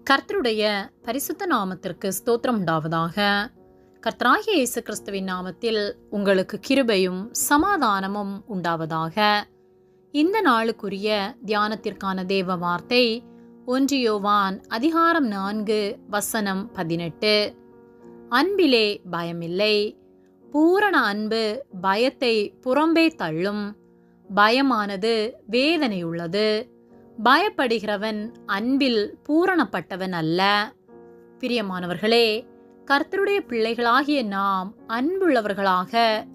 கர்த்தருடைய பரிசுத்த நாமத்திற்கு ஸ்தோத்திரம் உண்டாவதாக. கர்த்தராகிய இயேசு கிறிஸ்துவின் நாமத்தில் உங்களுக்கு கிருபையும் சமாதானமும் உண்டாவதாக. இந்த நாளுக்குரிய தியானத்திற்கான தேவ வார்த்தை 1 யோவான் அதிகாரம் 4 வசனம் 18. அன்பிலே பயமில்லை, பூரண அன்பு பயத்தை புறம்பே தள்ளும். பயமானது வேதனையுள்ளது, பயப்படுகிறவன் அன்பில் பூரணப்பட்டவன் அல்ல. பிரியமானவர்களே, கர்த்தருடைய பிள்ளைகளாகிய நாம் அன்புள்ளவர்களாக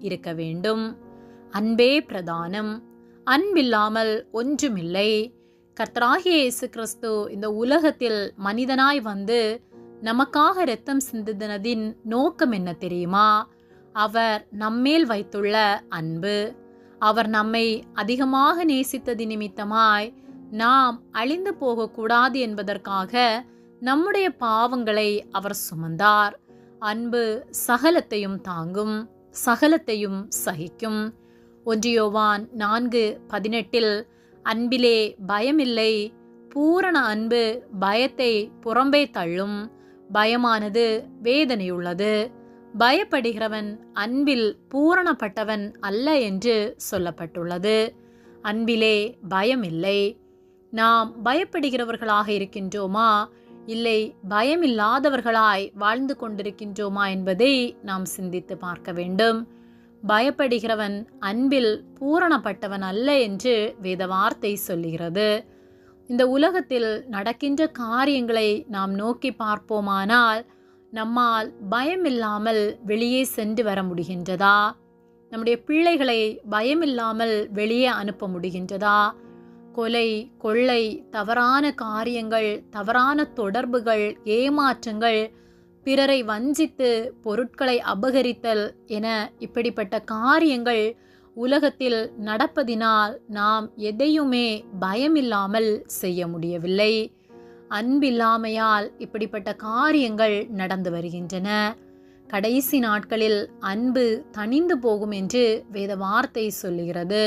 இருக்க வேண்டும். அன்பே பிரதானம். அன்பில்லாமல் ஒன்றுமில்லை. கர்த்தராகிய இயேசு கிறிஸ்து இந்த உலகத்தில் மனிதனாய் வந்து நமக்காக இரத்தம் சிந்தினதின் நோக்கம் என்ன தெரியுமா? அவர் நம்மேல் வைத்துள்ள அன்பு. அவர் நம்மை அதிகமாக நேசித்தது நிமித்தமாய் நாம் அழிந்து போகக்கூடாது என்பதற்காக நம்முடைய பாவங்களை அவர் சுமந்தார். அன்பு சகலத்தையும் தாங்கும், சகலத்தையும் சகிக்கும். 1 யோவான் 4:18 அன்பிலே பயமில்லை, பூரண அன்பு பயத்தை புறம்பே தள்ளும். பயமானது வேதனையுள்ளது, பயப்படுகிறவன் அன்பில் பூரணப்பட்டவன் அல்ல என்று சொல்லப்பட்டுள்ளது. அன்பிலே பயமில்லை. நாம் பயப்படுகிறவர்களாக இருக்கின்றோமா, இல்லை பயமில்லாதவர்களாய் வாழ்ந்து கொண்டிருக்கின்றோமா என்பதை நாம் சிந்தித்து பார்க்க வேண்டும். பயப்படுகிறவன் அன்பில் பூரணப்பட்டவன் அல்ல என்று வேத வார்த்தை சொல்லுகிறது. இந்த உலகத்தில் நடக்கின்ற காரியங்களை நாம் நோக்கி பார்ப்போமானால் நம்மால் பயமில்லாமல் வெளியே சென்று வர முடிகின்றதா? நம்முடைய பிள்ளைகளை பயமில்லாமல் வெளியே அனுப்ப முடிகின்றதா? கொலை, கொள்ளை, தவறான காரியங்கள், தவறான தொடர்புகள், ஏமாற்றங்கள், பிறரை வஞ்சித்து பொருட்களை அபகரித்தல் என இப்படிப்பட்ட காரியங்கள் உலகத்தில் நடப்பதினால் நாம் எதையுமே பயமில்லாமல் செய்ய முடியவில்லை. அன்பில்லாமையால் இப்படிப்பட்ட காரியங்கள் நடந்து வருகின்றன. கடைசி நாட்களில் அன்பு தணிந்து போகும் என்று வேத வார்த்தை சொல்லுகிறது.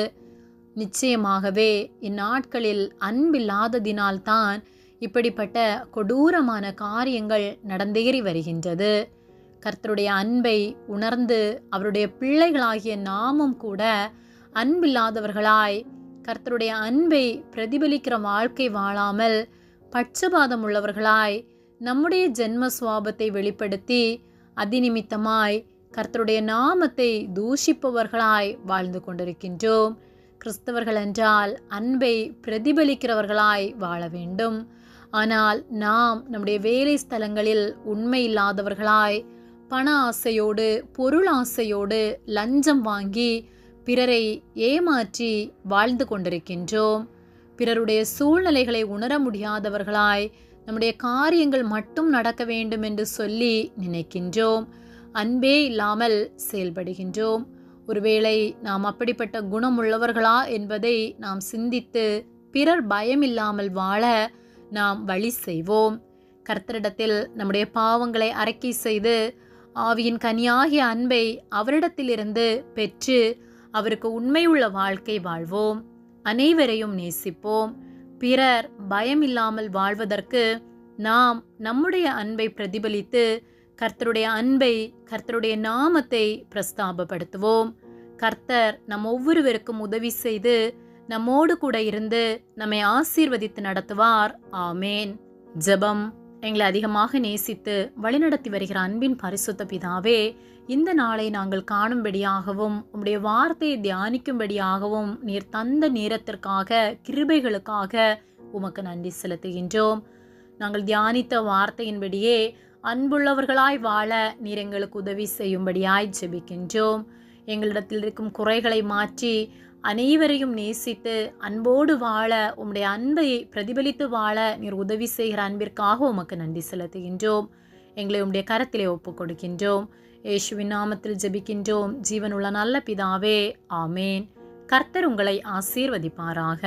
நிச்சயமாகவே இந்நாட்களில் அன்பில்லாததினால்தான் இப்படிப்பட்ட கொடூரமான காரியங்கள் நடந்தேறி வருகின்றது. கர்த்தருடைய அன்பை உணர்ந்து அவருடைய பிள்ளைகளாகிய நாமும் கூட அன்பில்லாதவர்களாய் கர்த்தருடைய அன்பை பிரதிபலிக்கிற வாழ்க்கை வாழாமல் பட்சபாதம் உள்ளவர்களாய் நம்முடைய ஜென்ம சுவாபத்தை வெளிப்படுத்தி அதிநிமித்தமாய் கர்த்தருடைய நாமத்தை தூஷிப்பவர்களாய் வாழ்ந்து கொண்டிருக்கின்றோம். கிறிஸ்தவர்கள் என்றால் அன்பை பிரதிபலிக்கிறவர்களாய் வாழ வேண்டும். ஆனால் நாம் நம்முடைய வேலை ஸ்தலங்களில் உண்மை இல்லாதவர்களாய் பண ஆசையோடு, பொருள் ஆசையோடு லஞ்சம் வாங்கி பிறரை ஏமாற்றி வாழ்ந்து கொண்டிருக்கின்றோம். பிறருடைய சூழ்நிலைகளை உணர முடியாதவர்களாய் நம்முடைய காரியங்கள் மட்டும் நடக்க வேண்டும் என்று சொல்லி நினைக்கின்றோம். அன்பே இல்லாமல் செயல்படுகின்றோம். ஒருவேளை நாம் அப்படிப்பட்ட குணமுள்ளவர்களா என்பதை நாம் சிந்தித்து பிறர் பயமில்லாமல் வாழ நாம் வழி செய்வோம். கர்த்தரிடத்தில் நம்முடைய பாவங்களை அறிக்கை செய்து ஆவியின் கனியாகிய அன்பை அவரிடத்திலிருந்து பெற்று அவருக்கு உண்மையுள்ள வாழ்க்கை வாழ்வோம். அனைவரையும் நேசிப்போம். பிறர் பயமில்லாமல் வாழ்வதற்கு நாம் நம்முடைய அன்பை பிரதிபலித்து கர்த்தருடைய அன்பை, கர்த்தருடைய நாமத்தை பிரஸ்தாபப்படுத்துவோம். கர்த்தர் நம் ஒவ்வொருவருக்கும் உதவி செய்து நம்மோடு கூட இருந்து நம்மை ஆசீர்வதித்து நடத்துவார். ஆமேன். ஜெபம். எங்களை அதிகமாக நேசித்து வழிநடத்தி வருகிற அன்பின் பரிசுத்த பிதாவே, இந்த நாளை நாங்கள் காணும்படியாகவும் உம்முடைய வார்த்தையை தியானிக்கும்படியாகவும் நீர் தந்த நேரத்திற்காக, கிருபைகளுக்காக உமக்கு நன்றி செலுத்துகின்றோம். நாங்கள் தியானித்த வார்த்தையின்படியே அன்புள்ளவர்களாய் வாழ நீர் எங்களுக்கு உதவி செய்யும்படியாய் ஜெபிக்கின்றோம். எங்களிடத்தில் இருக்கும் குறைகளை மாற்றி அனைவரையும் நேசித்து அன்போடு வாழ, உம்முடைய அன்பை பிரதிபலித்து வாழ நீர் உதவி செய்கிற அன்பிற்காக உமக்கு நன்றி செலுத்துகின்றோம். எங்களை உம்முடைய கரத்திலே ஒப்புக் கொடுக்கின்றோம். இயேசுவின் நாமத்தில் ஜெபிக்கின்றோம் ஜீவனுள்ள நல்ல பிதாவே. ஆமேன். கர்த்தர் உங்களை ஆசீர்வதிப்பாராக.